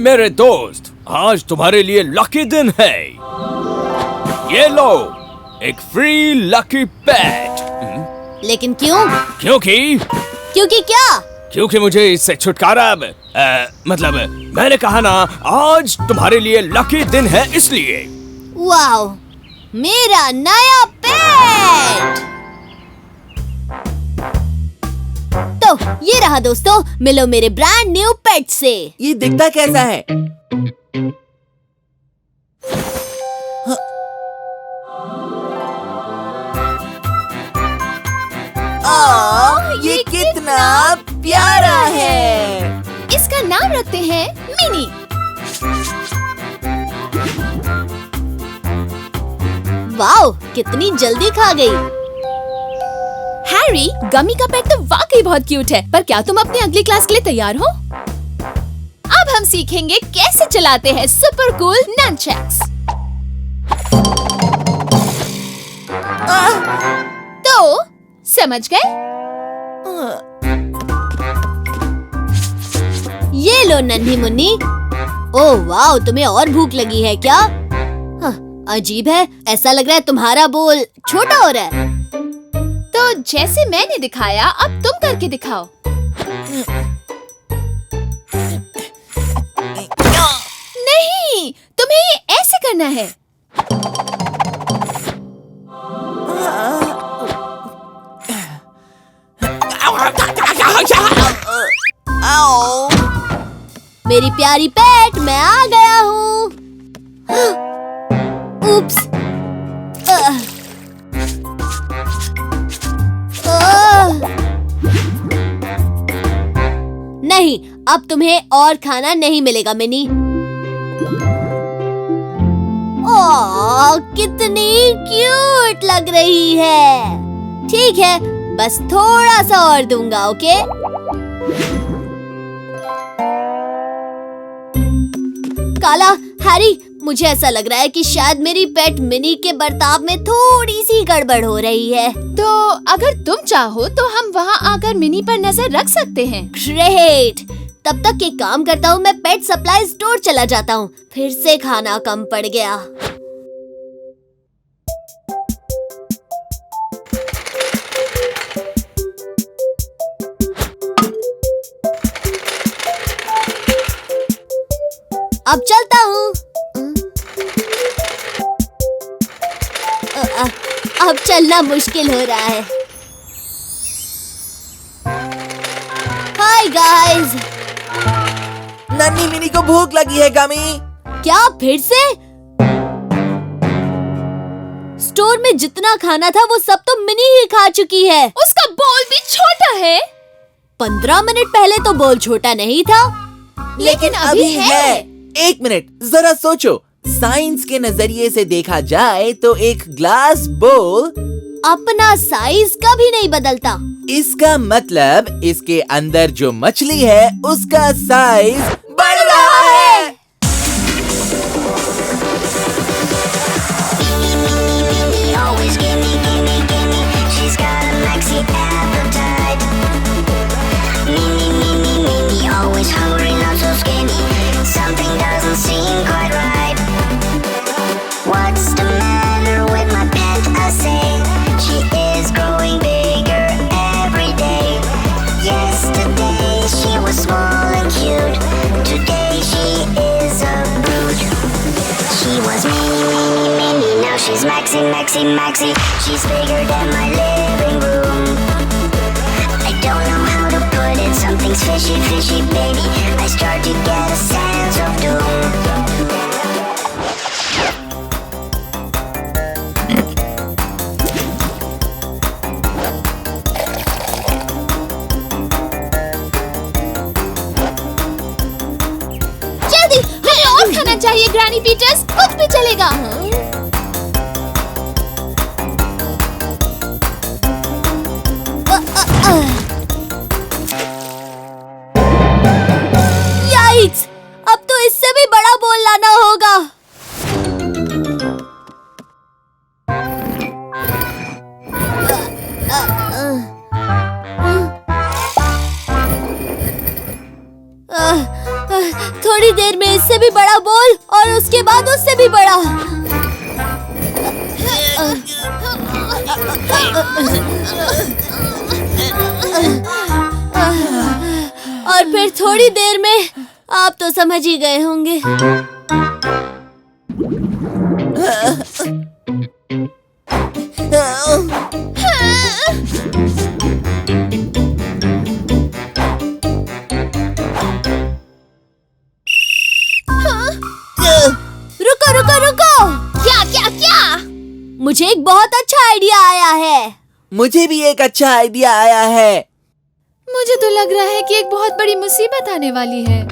मेरे दोस्त, आज तुम्हारे लिए लकी दिन है। ये लो, एक फ्री लकी पेट। लेकिन क्यों? क्योंकि क्या? क्योंकि मुझे इससे छुटकारा मतलब मैंने कहा ना, आज तुम्हारे लिए लकी दिन है इसलिए। वाओ, मेरा नया पेट। तो ये रहा दोस्तों, मिलो मेरे ब्रांड न्यू पेट से। ये दिखता कैसा है? ये कितना प्यारा है। इसका नाम रखते हैं मिनी। वाओ, कितनी जल्दी खा गई। हैरी, गमी का पेट तो वाकई बहुत क्यूट है, पर क्या तुम अपनी अगली क्लास के लिए तैयार हो? अब हम सीखेंगे कैसे चलाते हैं सुपर कूल ननचक्स। तो समझ गए? ये लो नन्ही मुन्नी। ओह वाओ, तुम्हें और भूख लगी है क्या? अजीब है, ऐसा लग रहा है तुम्हारा बोल छोटा हो रहा है। तो जैसे मैंने दिखाया, अब तुम करके दिखाओ। नहीं, तुम्हें ये ऐसे करना है। आओ। मेरी प्यारी पेट, मैं आ गया हूँ। उप्स। नहीं, अब तुम्हें और खाना नहीं मिलेगा मिनी। ओह, कितनी क्यूट लग रही है। ठीक है, बस थोड़ा सा और दूंगा, ओके? काला, हैरी, मुझे ऐसा लग रहा है कि शायद मेरी पेट मिनी के बर्ताव में थोड़ी सी गड़बड़ हो रही है। तो अगर तुम चाहो तो हम वहाँ आकर मिनी पर नजर रख सकते हैं। ग्रेट! तब तक एक काम करता हूँ, मैं पेट सप्लाई स्टोर चला जाता हूँ। फिर से खाना कम पड़ गया। अब चलता हूँ। अब चलना मुश्किल हो रहा है। Hi guys. नन्ही मिनी को भूख लगी है गमी। क्या फिर से? स्टोर में जितना खाना था वो सब तो मिनी ही खा चुकी है। उसका बोल भी छोटा है। 15 मिनट पहले तो बोल छोटा नहीं था। लेकिन अभी है। एक मिनट, जरा सोचो। साइंस के नजरिए से देखा जाए तो एक ग्लास बोल अपना साइज कभी नहीं बदलता। इसका मतलब इसके अंदर जो मछली है उसका साइज बढ़ रहा है। She's Maxie, she's bigger than my living room. I don't know how to put it, something's fishy, baby. I start to get a sense of doom. जल्दी, हमें और खाना चाहिए ग्रैनी पीटर्स, कुछ भी चलेगा। याइक्स! अब तो इससे भी बड़ा बोल लाना होगा। थोड़ी देर में इससे भी बड़ा बोल और उसके बाद उससे भी बड़ा। और फिर थोड़ी देर में आप तो समझ ही गए होंगे। रुको रुको रुको! क्या क्या क्या? मुझे एक बहुत अच्छा आइडिया आया है। मुझे भी एक अच्छा आइडिया आया है। मुझे तो लग रहा है कि एक बहुत बड़ी मुसीबत आने वाली है।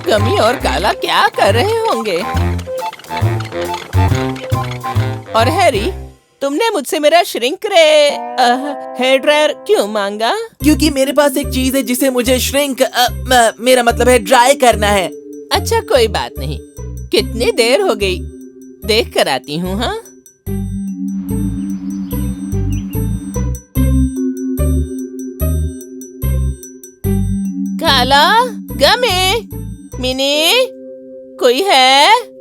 गमी और काला क्या कर रहे होंगे? और हैरी, तुमने मुझसे मेरा श्रिंक रे हेयर ड्रायर क्यों मांगा? क्योंकि मेरे पास एक चीज है जिसे मुझे श्रिंक मेरा मतलब है ड्राई करना है। अच्छा कोई बात नहीं। कितनी देर हो गई? देख कर आती हूँ। हाँ, काला, गमी, मिनी, कोई है?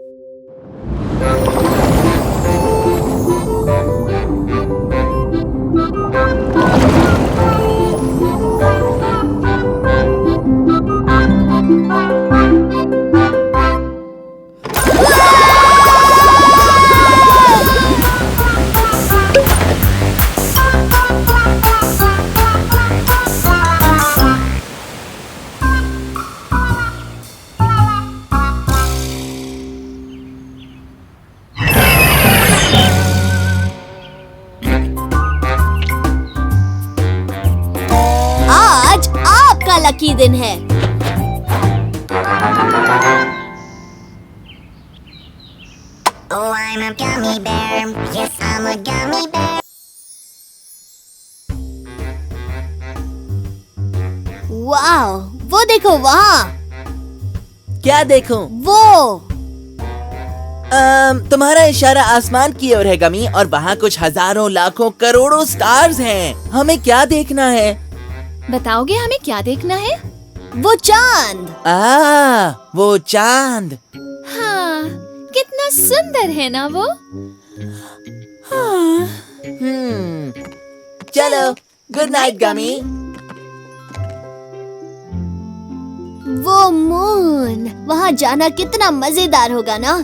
आज आपका लकी दिन है। Oh, I'm a gummy bear. Yes, I'm a gummy bear. वाह, वो देखो वहाँ। क्या देखूं? वो तुम्हारा इशारा आसमान की ओर है गमी, और वहाँ कुछ हजारों लाखों करोड़ों स्टार्स हैं। हमें क्या देखना है? बताओगे हमें क्या देखना है? वो चांद। वो चांद। हाँ, कितना सुंदर है ना वो? हाँ। चलो, गुड नाइट गमी। वो मून, वहाँ जाना कितना मजेदार होगा ना?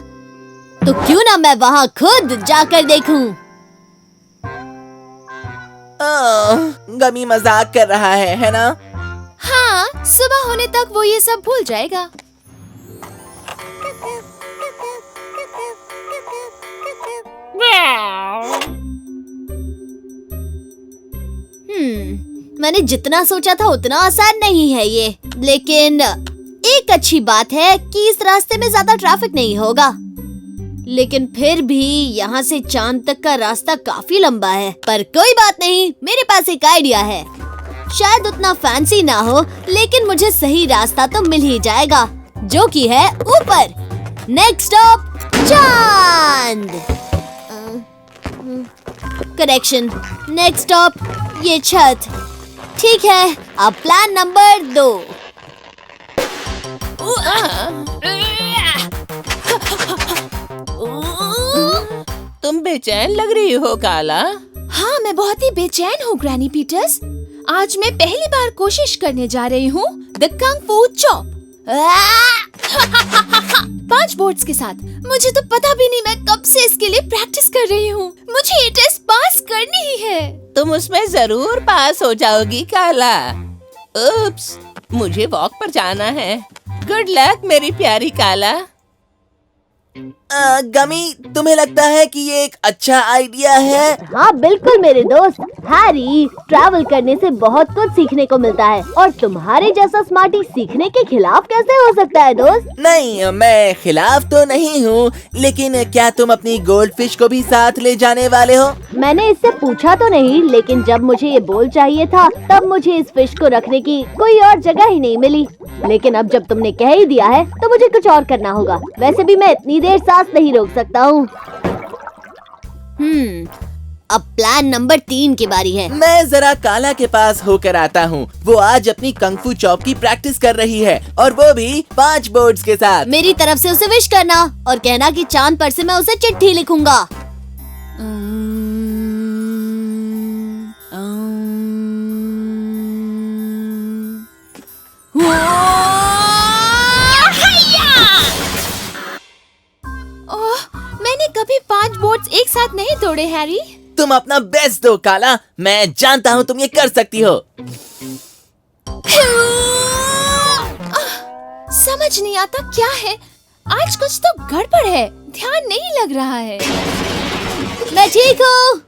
तो क्यों ना मैं वहाँ खुद जाकर देखूं? गमी मजाक कर रहा है ना? हाँ, सुबह होने तक वो ये सब भूल जाएगा। मैंने जितना सोचा था उतना आसान नहीं है ये, लेकिन एक अच्छी बात है कि इस रास्ते में ज्यादा ट्रैफिक नहीं होगा। लेकिन फिर भी यहाँ से चांद तक का रास्ता काफी लंबा है। पर कोई बात नहीं, मेरे पास एक आइडिया है। शायद उतना फैंसी ना हो, लेकिन मुझे सही रास्ता तो मिल ही जाएगा, जो कि है ऊपर। नेक्स्ट स्टॉप चांद। करेक्शन, नेक्स्ट स्टॉप ये छत। ठीक है, अब प्लान नंबर 2। तुम बेचैन लग रही हो काला। हाँ, मैं बहुत ही बेचैन हूँ ग्रैनी पीटर्स। आज मैं पहली बार कोशिश करने जा रही हूँ द कंग फू चॉप 5 बोर्ड्स के साथ। मुझे तो पता भी नहीं मैं कब से इसके लिए प्रैक्टिस कर रही हूँ। मुझे ये टेस्ट पास करनी ही है। तुम उसमें जरूर पास हो जाओगी काला। उप्स, मुझे वॉक पर जाना है। गुड लक मेरी प्यारी काला। गमी, तुम्हें लगता है कि ये एक अच्छा आइडिया है? हाँ बिल्कुल मेरे दोस्त। हैरी, ट्रैवल करने से बहुत कुछ सीखने को मिलता है, और तुम्हारे जैसा स्मार्टी सीखने के खिलाफ कैसे हो सकता है दोस्त? नहीं, मैं खिलाफ तो नहीं हूँ, लेकिन क्या तुम अपनी गोल्ड फिश को भी साथ ले जाने वाले हो? मैंने इससे पूछा तो नहीं, लेकिन जब मुझे ये बोल चाहिए था तब मुझे इस फिश को रखने की कोई और जगह ही नहीं मिली। लेकिन अब जब तुमने कह ही दिया है तो मुझे कुछ और करना होगा। वैसे भी मैं इतनी देर सांस नहीं रोक सकता हूँ। अब प्लान नंबर 3 की बारी है। मैं जरा काला के पास होकर आता हूँ। वो आज अपनी कंगफू चॉप की प्रैक्टिस कर रही है और वो भी 5 बोर्ड्स के साथ। मेरी तरफ से उसे विश करना और कहना कि चांद पर से मैं उसे चिट्ठी लिखूंगा। ओह, मैंने कभी 5 बोर्ड्स एक साथ नहीं तोड़े हैरी। तुम अपना बेस्ट दो काला, मैं जानता हूँ तुम ये कर सकती हो। समझ नहीं आता क्या है, आज कुछ तो गड़बड़ है, ध्यान नहीं लग रहा है। मैं ठीक हूँ।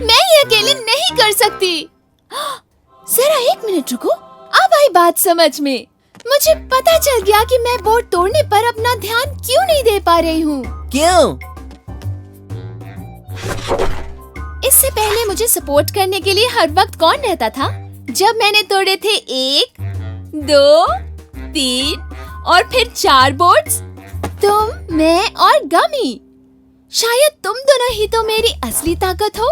मैं ये अकेले नहीं कर सकती। जरा 1 मिनट रुको, अब आई बात समझ में। मुझे पता चल गया कि मैं बोर्ड तोड़ने पर अपना ध्यान क्यों नहीं दे पा रही हूँ। क्यों? इससे पहले मुझे सपोर्ट करने के लिए हर वक्त कौन रहता था? जब मैंने तोड़े थे 1, 2, 3 और फिर 4 बोर्ड्स, तुम, मैं और गमी। शायद तुम दोनों ही तो मेरी असली ताकत हो।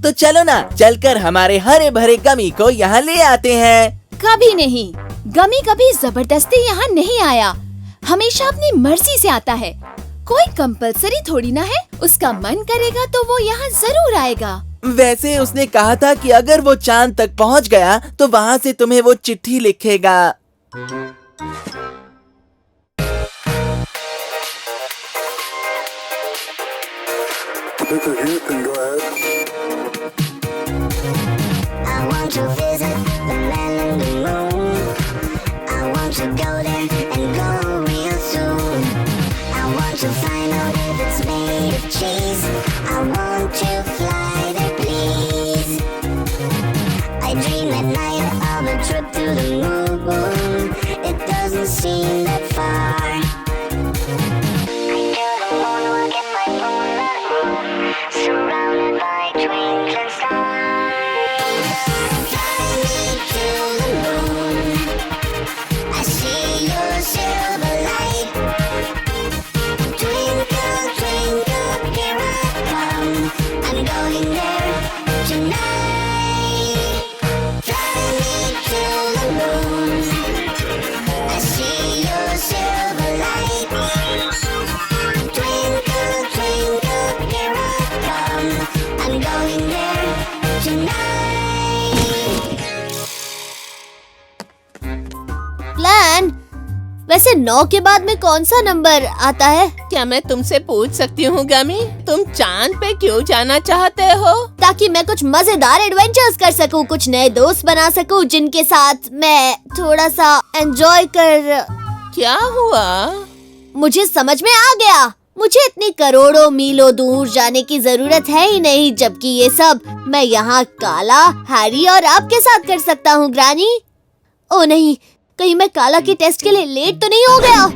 तो चलो ना, चलकर हमारे हरे भरे गमी को यहाँ ले आते हैं। कभी नहीं, गमी कभी जबरदस्ती यहाँ नहीं आया, हमेशा अपनी मर्जी से आता है। कोई कंपलसरी थोड़ी ना है, उसका मन करेगा तो वो यहाँ जरूर आएगा। वैसे उसने कहा था कि अगर वो चांद तक पहुँच गया तो वहाँ से तुम्हें वो चिट्ठी लिखेगा। I want to visit the man in the moon. I want to go there and go real soon. I want to find out if it's made of cheese. I want to fly there, please. I dream at night of a trip to the moon. It doesn't seem that far. I don't wanna look at my phone, surrounded by twinkling stars. Fly me to the moon. I see your silver light. Twinkle, twinkle, here I come. I'm going there tonight. Fly me to the moon. I see your silver light. Twinkle, twinkle, here I come. I'm going there tonight. Plan? वैसे 9 के बाद में कौन सा number आता है? क्या मैं तुमसे पूछ सकती हूँ गमी, तुम चांद पे क्यों जाना चाहते हो? ताकि मैं कुछ मजेदार एडवेंचर्स कर सकूं, कुछ नए दोस्त बना सकूं, जिनके साथ मैं थोड़ा सा एंजॉय कर। क्या हुआ? मुझे समझ में आ गया, मुझे इतनी करोड़ों मीलों दूर जाने की जरूरत है ही नहीं, जबकि ये सब मैं यहाँ काला, हैरी और आपके साथ कर सकता हूँ। ग्रैनी, ओ नहीं, कहीं मैं काला के टेस्ट के लिए लेट तो नहीं हो गया?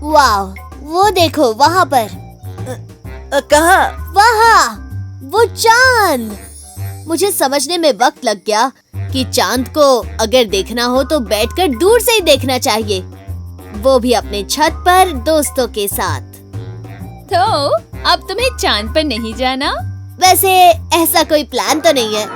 वाह, वो देखो वहाँ पर। कहाँ? वहाँ, वो चांद। मुझे समझने में वक्त लग गया कि चांद को अगर देखना हो तो बैठकर दूर से ही देखना चाहिए, वो भी अपने छत पर दोस्तों के साथ। तो अब तुम्हें चांद पर नहीं जाना? वैसे ऐसा कोई प्लान तो नहीं है।